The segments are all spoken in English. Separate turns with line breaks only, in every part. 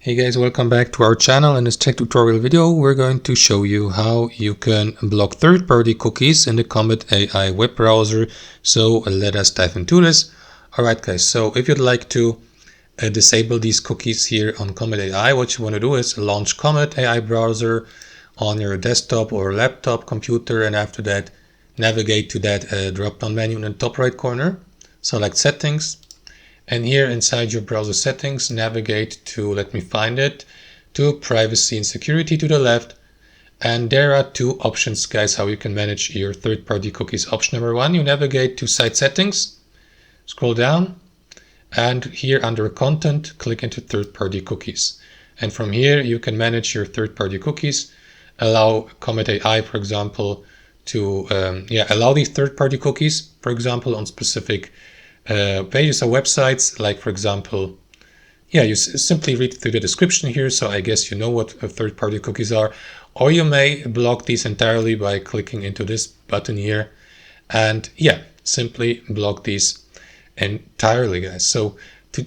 Hey guys, welcome back to our channel. In this tech tutorial video, we're going to show you how you can block third-party cookies in the Comet AI web browser. So let us dive into this. Alright guys, so if you'd like to disable these cookies here on Comet AI, what you want to do is launch Comet AI browser on your desktop or laptop computer, and after that navigate to that drop-down menu in the top right corner. Select settings. And here inside your browser settings, navigate to, let me find it, to privacy and security to the left. And there are two options, guys, how you can manage your third-party cookies. Option number one, you navigate to site settings, scroll down, and here under content, click into third-party cookies. And from here, you can manage your third-party cookies, allow Comet AI, for example, to allow these third-party cookies, for example, on specific pages or websites, like for example, you simply read through the description here, so I guess you know what third-party cookies are. Or you may block these entirely by clicking into this button here, and simply block these entirely, guys. So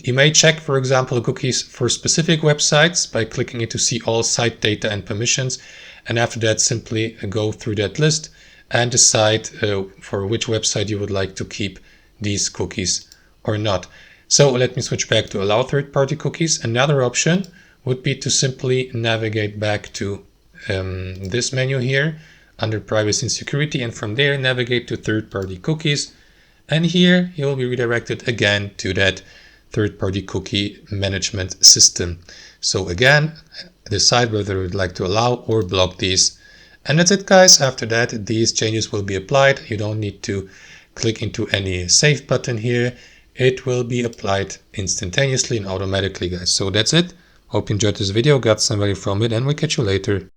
you may check, for example, cookies for specific websites by clicking into see all site data and permissions, and after that simply go through that list and decide for which website you would like to keep these cookies or not. So let me switch back to allow third-party cookies. Another option would be to simply navigate back to this menu here under privacy and security, and from there navigate to third-party cookies, and here you will be redirected again to that third-party cookie management system. So again, decide whether you would like to allow or block these, and that's it, guys. After that, these changes will be applied. You don't need to click into any save button here. It will be applied instantaneously and automatically, guys. So that's it. Hope you enjoyed this video, got some value from it, and we'll catch you later.